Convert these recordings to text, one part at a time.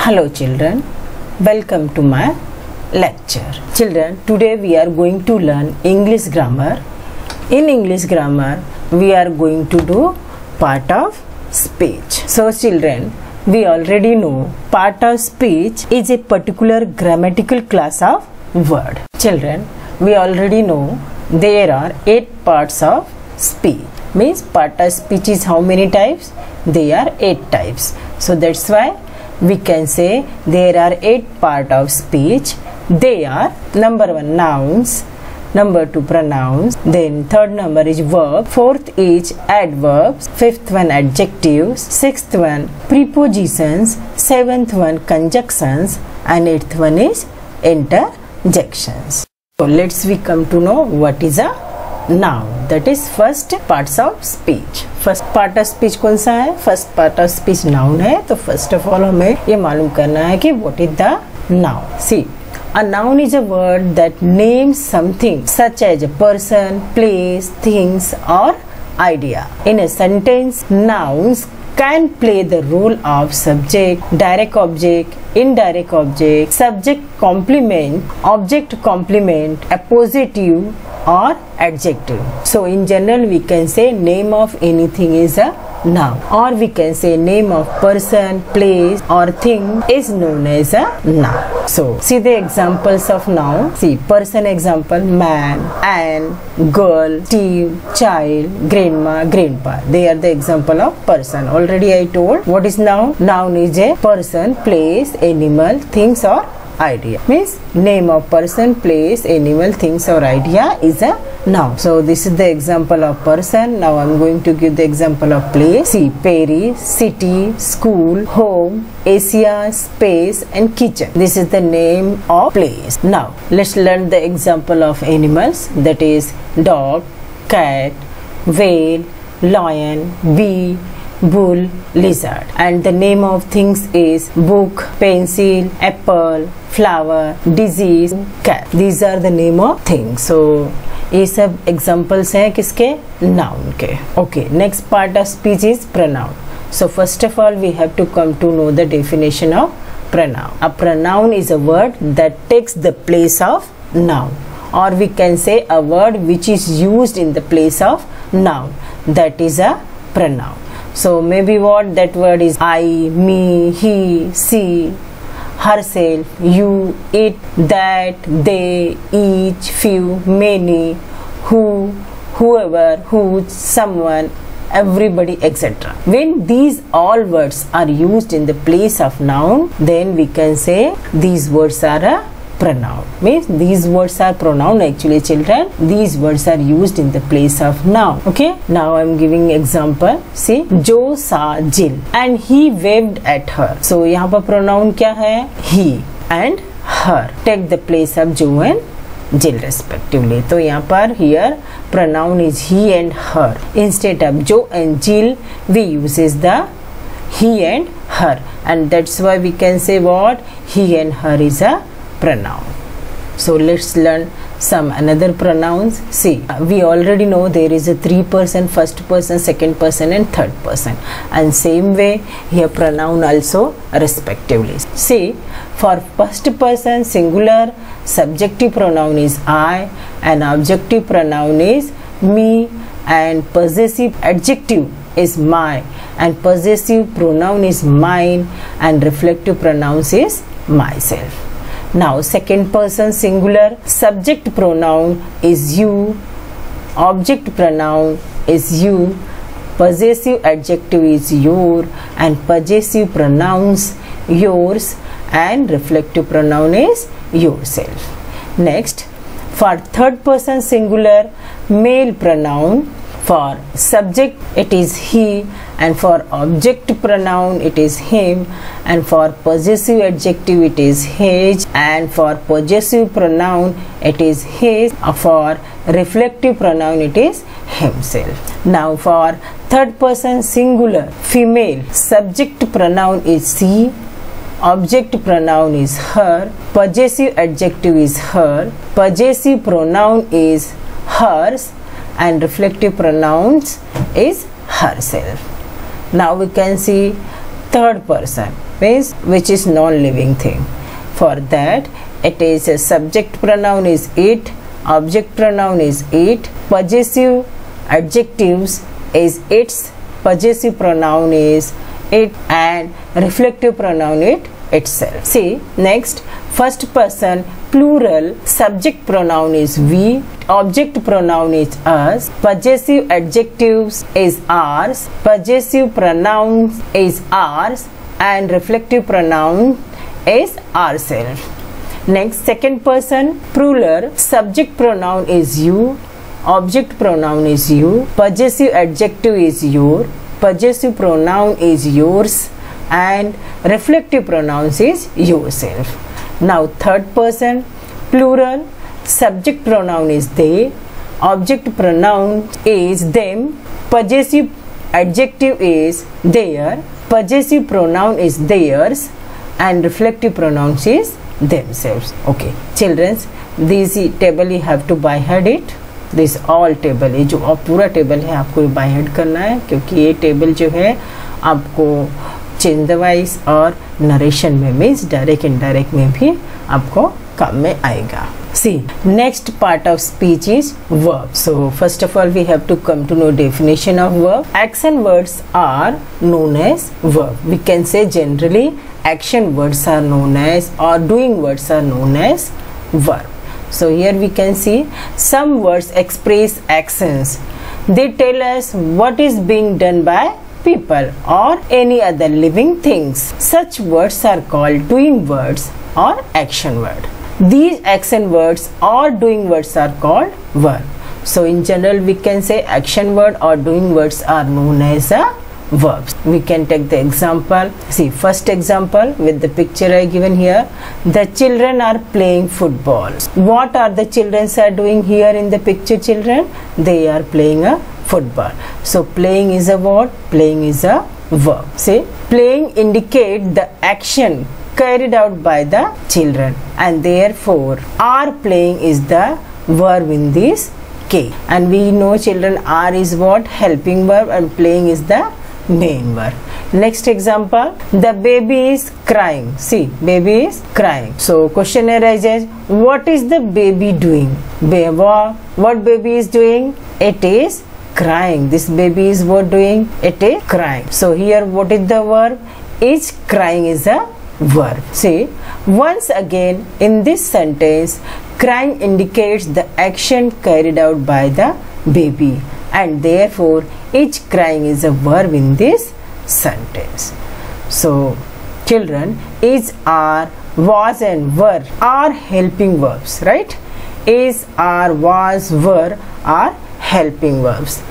Hello children, welcome to my lecture. Children, today we are going to learn English grammar. In English grammar, we are going to do part of speech. So children, we already know part of speech is a particular grammatical class of word. Children, we already know there are 8 parts of speech. Means part of speech is how many types? There are 8 types. So that's why we can say there are 8 parts of speech. They are number 1 nouns, number 2 pronouns, then third number is verb, fourth is adverbs, fifth one adjectives, sixth one prepositions, seventh one conjunctions, and eighth one is interjections. So let's we come to know what is a noun. That is first parts of speech. First part of speech कौन सा है? First part of speech noun है. तो first of all हमें ये मालूम करना है कि what is the noun. See, a noun is a word that names something such as a person, place, things or idea. In a sentence, nouns can play the role of subject, direct object, indirect object, subject complement, object complement, appositive or adjective. So in general we can say name of anything is a noun, or we can say name of person, place or thing is known as a noun. So see the examples of noun. See, person example, man, Anne, girl, Steve, child, grandma, grandpa. They are the example of person. Already I told what is noun. Noun is a person, place, animal, things or idea. Means name of person, place, animal, things or idea is a noun. So this is the example of person. Now I'm going to give the example of place. See, Paris, city, school, home, Asia, space and kitchen. This is the name of place. Now let's learn the example of animals. That is dog, cat, whale, lion, bee, bull, lizard. And the name of things is book, pencil, apple, flower, disease, cat. These are the name of things. So ये सब examples हैं किसके? Noun के. Okay, next part of speech is pronoun. So first of all we have to come to know the definition of pronoun. A pronoun is a word that takes the place of noun, or we can say a word which is used in the place of noun. That is a pronoun. So maybe what that word is I, me, he, she, herself, you, it, that, they, each, few, many, who, whoever, whose, someone, everybody, etc. When these all words are used in the place of noun, then we can say these words are a pronoun. Means these words are pronoun actually children. These words are used in the place of noun. Okay, now I'm giving example. See, Joe saw Jill and he waved at her. So यहाँ पर pronoun क्या है? He and her take the place of Joe and Jill respectively. तो यहाँ पर here pronoun is he and her. Instead of Joe and Jill we uses the he and her, and that's why we can say what? He and her is a pronoun. So let's learn some another pronouns. See, we already know there is a 3 person, first person, second person and third person, and same way here pronoun also respectively. See, for first person singular, subjective pronoun is I and objective pronoun is me, and possessive adjective is my, and possessive pronoun is mine, and reflective pronouns is myself. Now second person singular, subject pronoun is you, object pronoun is you, possessive adjective is your, and possessive pronouns yours, and reflective pronoun is yourself. Next, for third person singular, male pronoun, for subject it is he, and for object pronoun it is him, and for possessive adjective it is his, and for possessive pronoun it is his, for reflective pronoun it is himself. Now for third person singular female, subject pronoun is she, object pronoun is her, possessive adjective is her, possessive pronoun is hers, and reflective pronouns is herself. Now we can see third person. means which is non-living thing. For that, it is a subject pronoun is it, object pronoun is it, possessive adjectives is its, possessive pronoun is it, and reflective pronoun it itself. See, next, first person plural subject pronoun is we, object pronoun is us, possessive adjectives is ours, possessive pronouns is ours, and reflective pronoun is ourselves. Next, second person plural subject pronoun is you, object pronoun is you, possessive adjective is your, possessive pronoun is yours, and reflective pronouns is yourself. Now third person plural subject pronoun is they, object pronoun is them, possessive adjective is their, possessive pronoun is theirs, and reflective pronouns is themselves. Okay children, this table you have to by head it. This all table, ये जो पूरा table है आपको bye head करना है, क्योंकि ये table जो है आपको चेंज द वॉइस और नरेशन में मीन्स डायरेक्ट इनडायरेक्ट में भी आपको काम में आएगा. See, next part of speech is verb. So first of all we have to come to know definition of verb. Action words are known as verb. We can say generally action words are known as, or doing words are known as verb. So here we can see some words express actions. They tell us what is being done by people or any other living things. Such words are called doing words or action word. These action words or doing words are called verb. So in general we can say action word or doing words are known as verbs. We can take the example. See, first example with the picture I given here. The children are playing football. What are the children are doing here in the picture, children? They are playing a football. So playing is a what? Playing is a verb. See, playing indicate the action carried out by the children, and therefore are playing is the verb in this case. And we know children are is what? Helping verb, and playing is the main verb. Next example, the baby is crying. See, baby is crying. So question arises, what is the baby doing? What baby is doing? It is crying. This baby is what doing? It is crying. So here what is the verb? Is crying is a verb. See, once again in this sentence, crying indicates the action carried out by the baby, and therefore each crying is a verb in this sentence. So children, is, are, was and were are helping verbs, right? Is, are, was, were are helping verbs,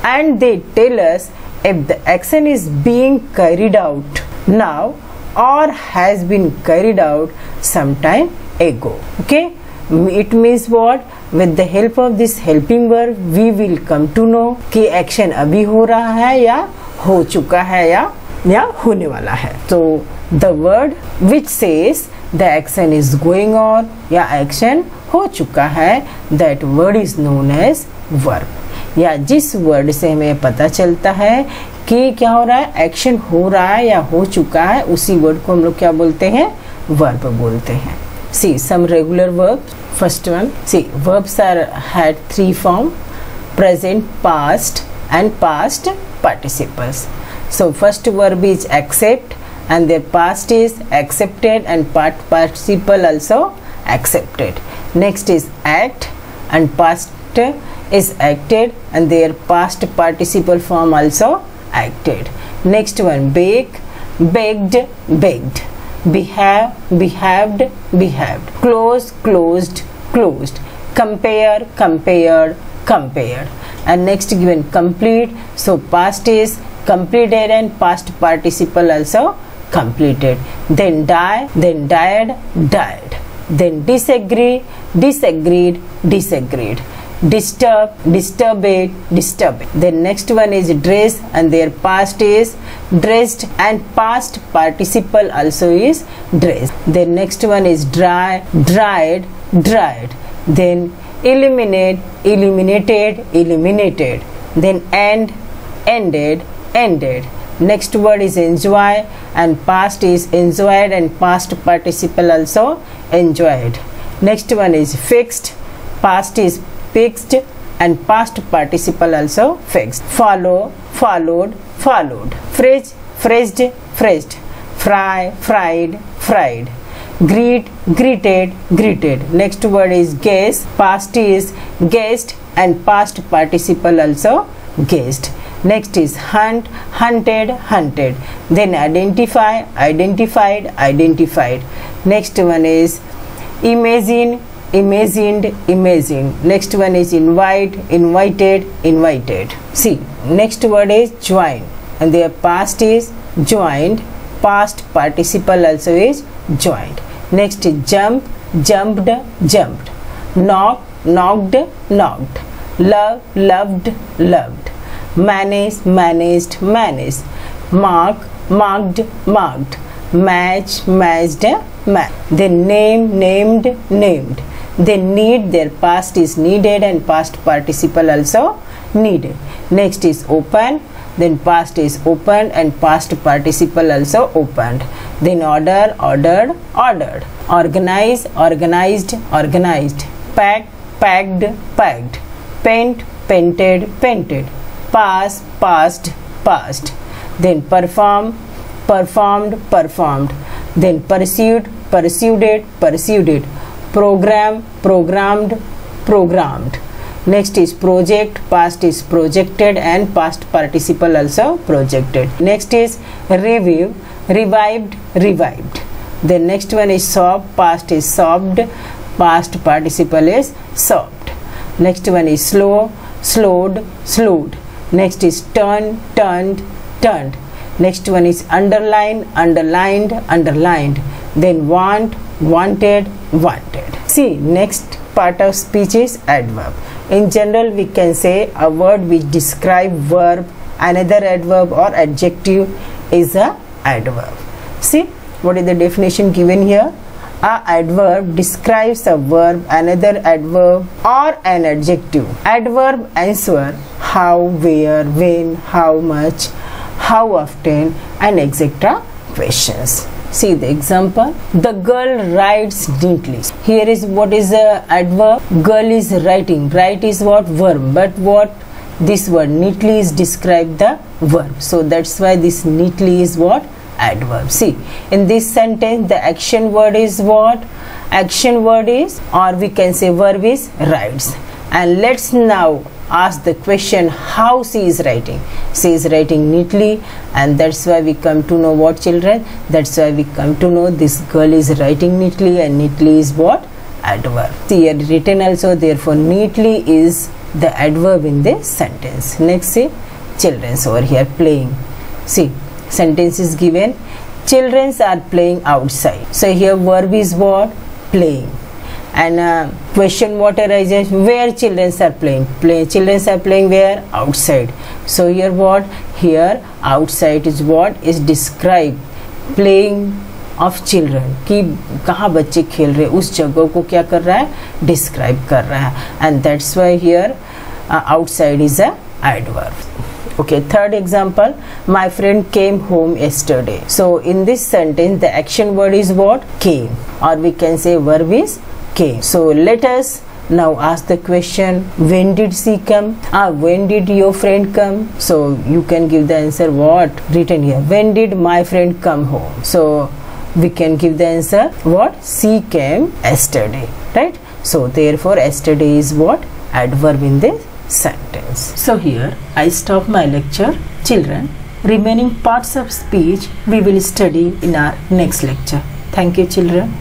and they tell us if the action is being carried out now or has been carried out some time ago. Okay, it means what? With the help of this helping verb we will come to know कि action अभी हो रहा है या हो चुका है या होने वाला है. So the word which says the action is going on या action हो चुका है, that word is known as verb. या जिस वर्ड से हमें पता चलता है कि क्या हो रहा है, एक्शन हो रहा है या हो चुका है, उसी वर्ड को हम लोग क्या बोलते हैं? वर्ब बोलते हैं. See some regular verbs. First one, see, verbs are had three form: present, past, and past participles. So first verb is accept, and their past is accepted, and past participle also accepted. Next is act, and past is acted, and their past participle form also acted. Next one, bake, baked, baked. Behave, behaved, behaved. Close, closed, closed. Compare, compared, compared. And next given complete. So past is completed and past participle also completed. Then die, then died, died. Then disagree, disagreed, disagreed. Disturb, disturbed, disturbed. Then next one is dress, and their past is dressed, and past participle also is dressed. Then next one is dry, dried, dried. Then eliminate, eliminated, eliminated. Then end, ended, ended. Next word is enjoy, and past is enjoyed and past participle also enjoyed. Next one is fixed, past is fixed and past participle also fixed. Follow, followed, followed. Phrase, phrased, phrased. Fry, fried, fried. Greet, greeted, greeted. Next word is guess, past is guessed and past participle also guessed. Next is hunt, hunted, hunted. Then identify, identified, identified. Next one is imagine, imagined, imagined. Next one is invite, invited, invited. See, next word is join, and their past is joined, past participle also is joined. Next is jump, jumped, jumped. Knock, knocked, knocked. Love, loved, loved. Manage, managed, managed. Mark, marked, marked. Match, matched, matched. Then name, named, named. Then need, their past is needed and past participle also needed. Next is open, then past is opened and past participle also opened. Then order, ordered, ordered. Organize, organized, organized. Pack, packed, packed. Paint, painted, painted. Pass, passed, passed. Then perform, performed, performed. Then pursued, pursued, pursued. Program, programmed, programmed. Next is project, past is projected and past participle also projected. Next is review, revived, revived. Then next one is sob, past is sobbed, past participle is sobbed. Next one is slow, slowed, slowed. Next is turn, turned, turned. Next one is underline, underlined, underlined. Then want, wanted, wanted. See, next part of speech is adverb. In general, we can say a word which describe verb, another adverb or adjective is a adverb. See, what is the definition given here? A adverb describes a verb, another adverb or an adjective. Adverb answer how, where, when, how much, how often and etc. questions. See the example. The girl writes neatly. Here is what is the adverb. Girl is writing. Write is what? Verb. But what? This word neatly is describe the verb. So that's why this neatly is what? Adverb. See, in this sentence the action word is what? Action word is, or we can say verb is writes. And let's now ask the question how she is writing. She is writing neatly, and that's why we come to know what, children? That's why we come to know this girl is writing neatly, and neatly is what? Adverb. See, here written also, therefore neatly is the adverb in this sentence. Next, see, children's over here playing. See, sentence is given, children are playing outside. So here verb is what? Playing. And question what arises? Where children are playing? Children are playing where? Outside. So here what? Here outside is what? Is describe playing of children, कि कहाँ बच्चे खेल रहे, उस जगह को क्या कर रहा है? Describe कर रहा है. And that's why here outside is a adverb. Okay, third example, my friend came home yesterday. So in this sentence the action word is what? Came, or we can say verb is came. So let us now ask the question, when did she come? When did your friend come? So you can give the answer what? Written here, when did my friend come home? So we can give the answer what? She came yesterday, right? So therefore yesterday is what? Adverb in this sentence. So here I stop my lecture. Children, remaining parts of speech we will study in our next lecture. Thank you, children.